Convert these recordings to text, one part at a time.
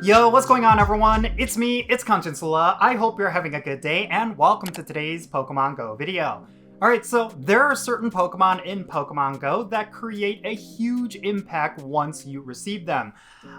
Yo, what's going on everyone? It's me, it's Jinsula. I hope you're having a good day and welcome to today's Pokemon Go video. Alright, so there are certain Pokemon in Pokemon Go that create a huge impact once you receive them.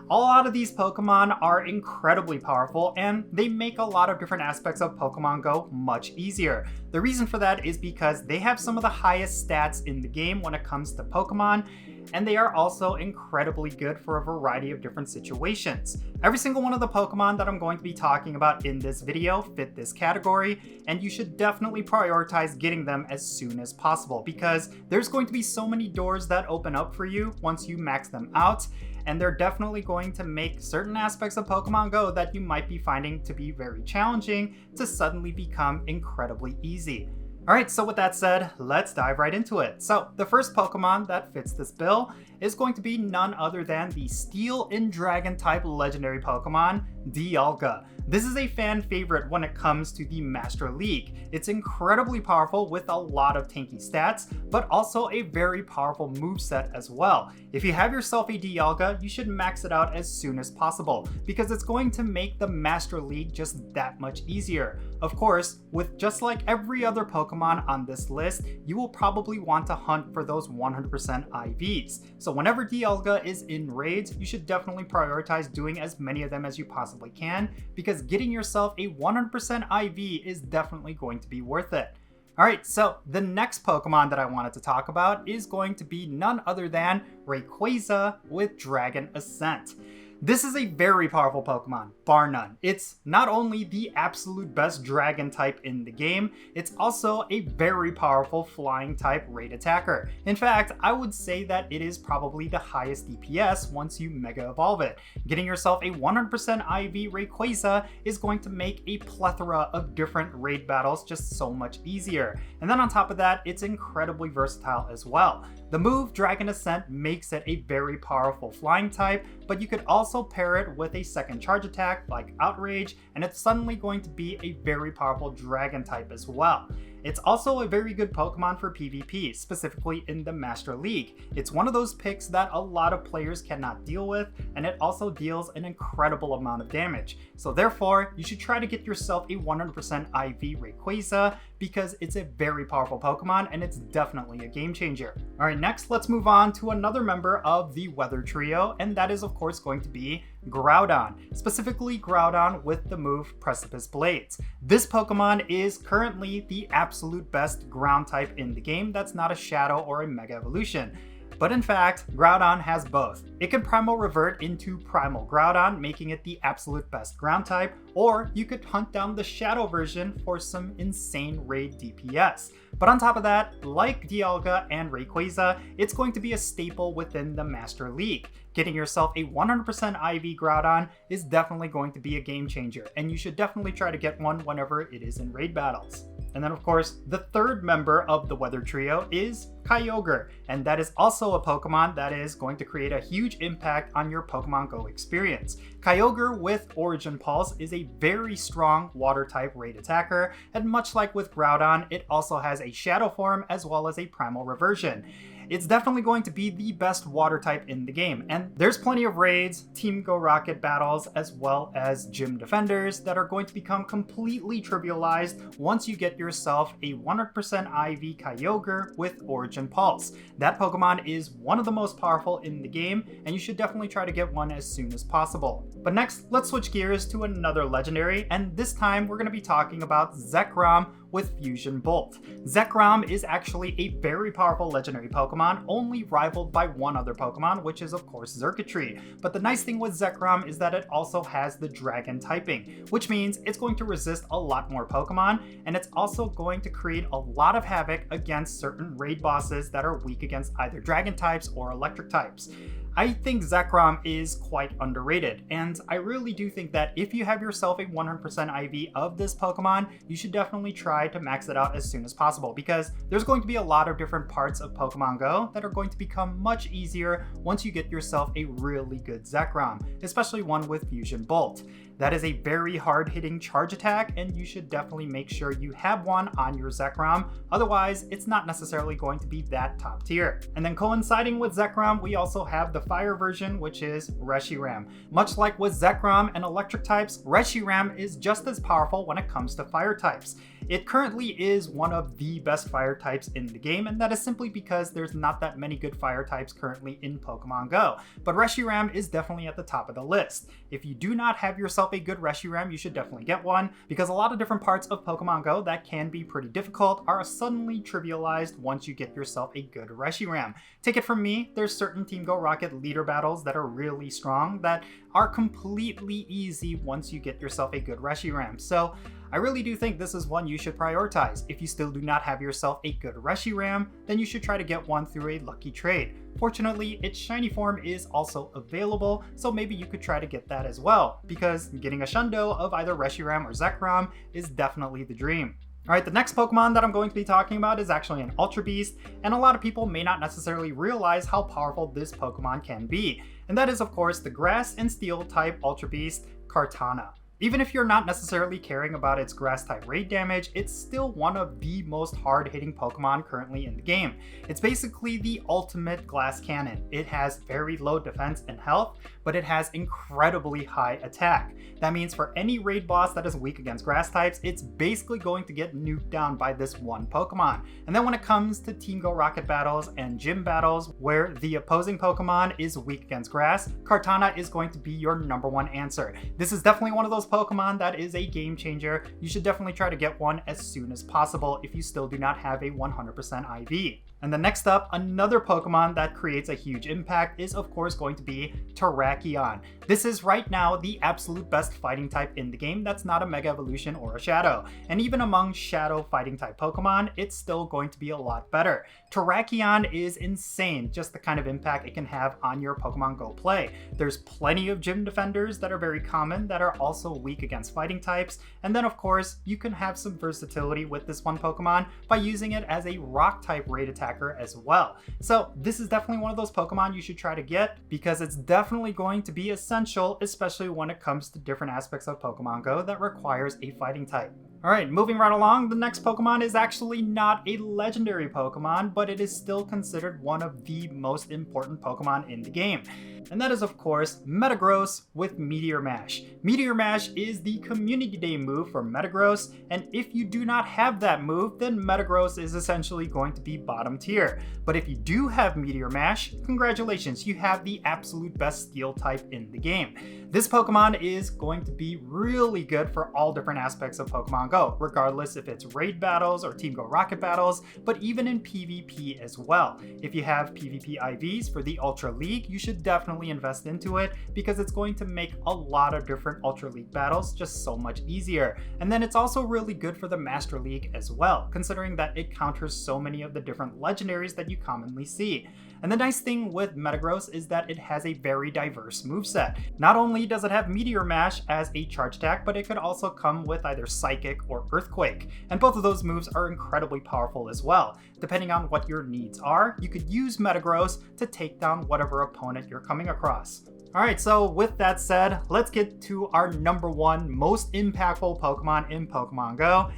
A lot of these Pokemon are incredibly powerful and they make a lot of different aspects of Pokemon Go much easier. The reason for that is because they have some of the highest stats in the game when it comes to Pokemon, and they are also incredibly good for a variety of different situations. Every single one of the Pokemon that I'm going to be talking about in this video fit this category, and you should definitely prioritize getting them as soon as possible because there's going to be so many doors that open up for you once you max them out, and they're definitely going to make certain aspects of Pokemon Go that you might be finding to be very challenging to suddenly become incredibly easy. Alright, so with that said, let's dive right into it. So, the first Pokemon that fits this bill is going to be none other than the Steel and Dragon type legendary Pokemon, Dialga. This is a fan favorite when it comes to the Master League. It's incredibly powerful with a lot of tanky stats, but also a very powerful moveset as well. If you have yourself a Dialga, you should max it out as soon as possible, because it's going to make the Master League just that much easier. Of course, with just like every other Pokemon on this list, you will probably want to hunt for those 100% IVs. So whenever Dialga is in raids, you should definitely prioritize doing as many of them as you possibly can, because getting yourself a 100% IV is definitely going to be worth it. Alright, so the next Pokemon that I wanted to talk about is going to be none other than Rayquaza with Dragon Ascent. This is a very powerful Pokemon, bar none. It's not only the absolute best dragon type in the game, it's also a very powerful flying type raid attacker. In fact, I would say that it is probably the highest DPS once you Mega Evolve it. Getting yourself a 100% IV Rayquaza is going to make a plethora of different raid battles just so much easier. And then on top of that, it's incredibly versatile as well. The move Dragon Ascent makes it a very powerful flying type, but you could also pair it with a second charge attack like Outrage, and it's suddenly going to be a very powerful dragon type as well. It's also a very good Pokemon for PvP, specifically in the Master League. It's one of those picks that a lot of players cannot deal with, and it also deals an incredible amount of damage. So therefore, you should try to get yourself a 100% IV Rayquaza because it's a very powerful Pokemon and it's definitely a game changer. Alright, next let's move on to another member of the Weather Trio, and that is of course going to be Groudon, specifically Groudon with the move Precipice Blades. This Pokemon is currently the absolute best ground type in the game that's not a Shadow or a Mega Evolution. But in fact, Groudon has both. It can Primal Revert into Primal Groudon, making it the absolute best ground type, or you could hunt down the Shadow version for some insane raid DPS. But on top of that, like Dialga and Rayquaza, it's going to be a staple within the Master League. Getting yourself a 100% IV Groudon is definitely going to be a game changer, and you should definitely try to get one whenever it is in raid battles. And then of course, the third member of the Weather Trio is Kyogre, and that is also a Pokemon that is going to create a huge impact on your Pokemon Go experience. Kyogre with Origin Pulse is a very strong water type raid attacker, and much like with Groudon, it also has a Shadow form as well as a Primal Reversion. It's definitely going to be the best water type in the game, and there's plenty of raids, Team Go Rocket battles, as well as gym defenders that are going to become completely trivialized once you get yourself a 100% IV Kyogre with Origin Pulse. That Pokemon is one of the most powerful in the game, and you should definitely try to get one as soon as possible. But next, let's switch gears to another legendary, and this time we're going to be talking about Zekrom with Fusion Bolt. Zekrom is actually a very powerful legendary Pokemon, only rivaled by one other Pokemon, which is of course Xurkitree. But the nice thing with Zekrom is that it also has the dragon typing, which means it's going to resist a lot more Pokemon, and it's also going to create a lot of havoc against certain raid bosses that are weak against either dragon types or electric types. I think Zekrom is quite underrated, and I really do think that if you have yourself a 100% IV of this Pokemon, you should definitely try to max it out as soon as possible, because there's going to be a lot of different parts of Pokemon Go that are going to become much easier once you get yourself a really good Zekrom, especially one with Fusion Bolt. That is a very hard-hitting charge attack, and you should definitely make sure you have one on your Zekrom, otherwise it's not necessarily going to be that top tier. And then coinciding with Zekrom, we also have the fire version, which is Reshiram. Much like with Zekrom and electric types, Reshiram is just as powerful when it comes to fire types. It currently is one of the best fire types in the game, and that is simply because there's not that many good fire types currently in Pokemon Go. But Reshiram is definitely at the top of the list. If you do not have yourself a good Reshiram, you should definitely get one, because a lot of different parts of Pokemon Go that can be pretty difficult are suddenly trivialized once you get yourself a good Reshiram. Take it from me, there's certain Team Go Rocket leader battles that are really strong that are completely easy once you get yourself a good Reshiram. So I really do think this is one you should prioritize. If you still do not have yourself a good Reshiram, then you should try to get one through a lucky trade. Fortunately, its shiny form is also available, so maybe you could try to get that as well, because getting a Shundo of either Reshiram or Zekrom is definitely the dream. Alright, the next Pokemon that I'm going to be talking about is actually an Ultra Beast, and a lot of people may not necessarily realize how powerful this Pokemon can be. And that is, of course, the Grass and Steel type Ultra Beast, Kartana. Even if you're not necessarily caring about its grass type raid damage, it's still one of the most hard hitting Pokemon currently in the game. It's basically the ultimate glass cannon. It has very low defense and health, but it has incredibly high attack. That means for any raid boss that is weak against grass types, it's basically going to get nuked down by this one Pokemon. And then when it comes to Team Go Rocket battles and gym battles where the opposing Pokemon is weak against grass, Kartana is going to be your #1 answer. This is definitely one of those Pokemon that is a game changer. You should definitely try to get one as soon as possible if you still do not have a 100% IV. And then next up, another Pokemon that creates a huge impact is of course going to be Terrakion. This is right now the absolute best fighting type in the game that's not a Mega Evolution or a Shadow. And even among Shadow fighting type Pokemon, it's still going to be a lot better. Terrakion is insane, just the kind of impact it can have on your Pokemon Go play. There's plenty of gym defenders that are very common that are also weak against fighting types. And then of course, you can have some versatility with this one Pokemon by using it as a rock type raid attacker as well. So this is definitely one of those Pokemon you should try to get because it's definitely going to be essential, especially when it comes to different aspects of Pokemon Go that requires a fighting type. Alright, moving right along, the next Pokemon is actually not a legendary Pokemon, but it is still considered one of the most important Pokemon in the game. And that is of course Metagross with Meteor Mash. Meteor Mash is the Community Day move for Metagross, and if you do not have that move, then Metagross is essentially going to be bottom tier. But if you do have Meteor Mash, congratulations, you have the absolute best Steel type in the game. This Pokemon is going to be really good for all different aspects of Pokemon Go, regardless if it's raid battles or Team Go Rocket battles, but even in PvP as well. If you have PvP IVs for the Ultra League, you should definitely invest into it because it's going to make a lot of different Ultra League battles just so much easier. And then it's also really good for the Master League as well, considering that it counters so many of the different legendaries that you commonly see. And the nice thing with Metagross is that it has a very diverse moveset. Not only does it have Meteor Mash as a charge attack, but it could also come with either Psychic or Earthquake. And both of those moves are incredibly powerful as well. Depending on what your needs are, you could use Metagross to take down whatever opponent you're coming across. Alright, so with that said, let's get to our #1 most impactful Pokemon in Pokemon Go.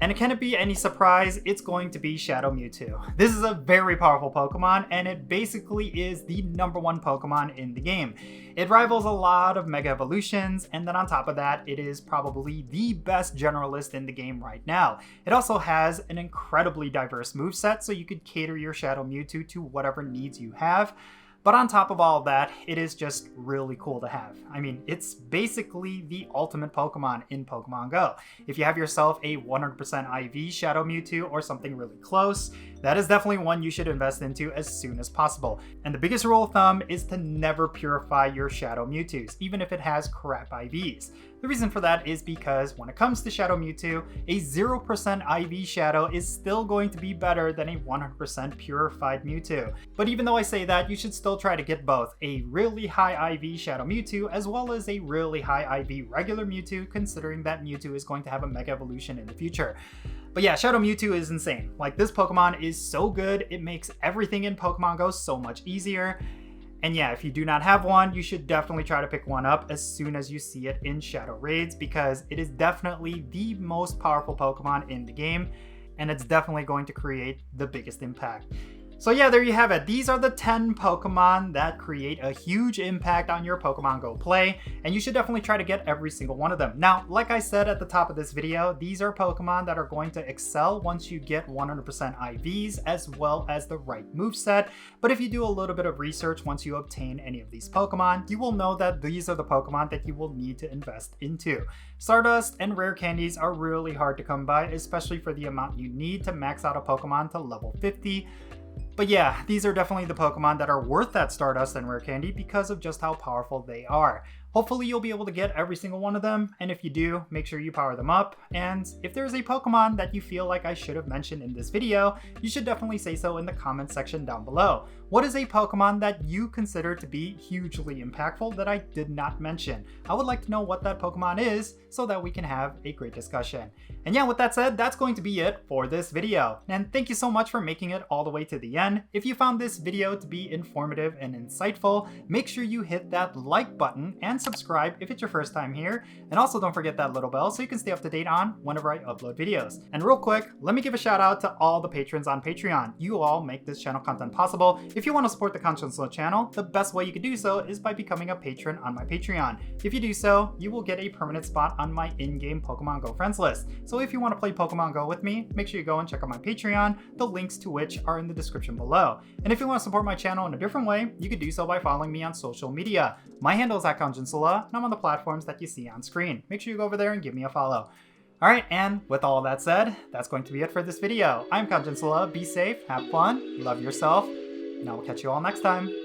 And can it be any surprise? It's going to be Shadow Mewtwo. This is a very powerful Pokemon, and it basically is the #1 Pokemon in the game. It rivals a lot of Mega Evolutions, and then on top of that, it is probably the best generalist in the game right now. It also has an incredibly diverse moveset, so you could cater your Shadow Mewtwo to whatever needs you have. But on top of all that, it is just really cool to have. I mean, it's basically the ultimate Pokemon in Pokemon Go. If you have yourself a 100% IV Shadow Mewtwo or something really close, that is definitely one you should invest into as soon as possible. And the biggest rule of thumb is to never purify your Shadow Mewtwo's, even if it has crap IVs. The reason for that is because when it comes to Shadow Mewtwo, a 0% IV Shadow is still going to be better than a 100% purified Mewtwo. But even though I say that, you should still try to get both a really high IV Shadow Mewtwo as well as a really high IV regular Mewtwo, considering that Mewtwo is going to have a Mega Evolution in the future. But yeah, Shadow Mewtwo is insane. Like, this Pokemon is so good, it makes everything in Pokemon Go so much easier. And yeah, if you do not have one, you should definitely try to pick one up as soon as you see it in Shadow Raids, because it is definitely the most powerful Pokemon in the game, and it's definitely going to create the biggest impact. So yeah, there you have it. These are the 10 Pokemon that create a huge impact on your Pokemon Go play, and you should definitely try to get every single one of them. Now, like I said at the top of this video, these are Pokemon that are going to excel once you get 100% IVs as well as the right moveset. But if you do a little bit of research once you obtain any of these Pokemon, you will know that these are the Pokemon that you will need to invest into. Stardust and rare candies are really hard to come by, especially for the amount you need to max out a Pokemon to level 50. But yeah, these are definitely the Pokemon that are worth that Stardust and Rare Candy because of just how powerful they are. Hopefully you'll be able to get every single one of them, and if you do, make sure you power them up. And if there's a Pokemon that you feel like I should have mentioned in this video, you should definitely say so in the comment section down below. What is a Pokemon that you consider to be hugely impactful that I did not mention? I would like to know what that Pokemon is so that we can have a great discussion. And yeah, with that said, that's going to be it for this video. And thank you so much for making it all the way to the end. If you found this video to be informative and insightful, make sure you hit that like button and subscribe if it's your first time here. And also don't forget that little bell so you can stay up to date on whenever I upload videos. And real quick, let me give a shout out to all the patrons on Patreon. You all make this channel content possible. If you want to support the Conscienceless channel, the best way you can do so is by becoming a patron on my Patreon. If you do so, you will get a permanent spot on my in-game Pokemon Go friends list. So if you want to play Pokemon Go with me, make sure you go and check out my Patreon, the links to which are in the description below. And if you want to support my channel in a different way, you can do so by following me on social media. My handle is @Jinsula, and I'm on the platforms that you see on screen. Make sure you go over there and give me a follow. Alright, and with all that said, that's going to be it for this video. I'm Jinsula. Be safe, have fun, love yourself, and I will catch you all next time.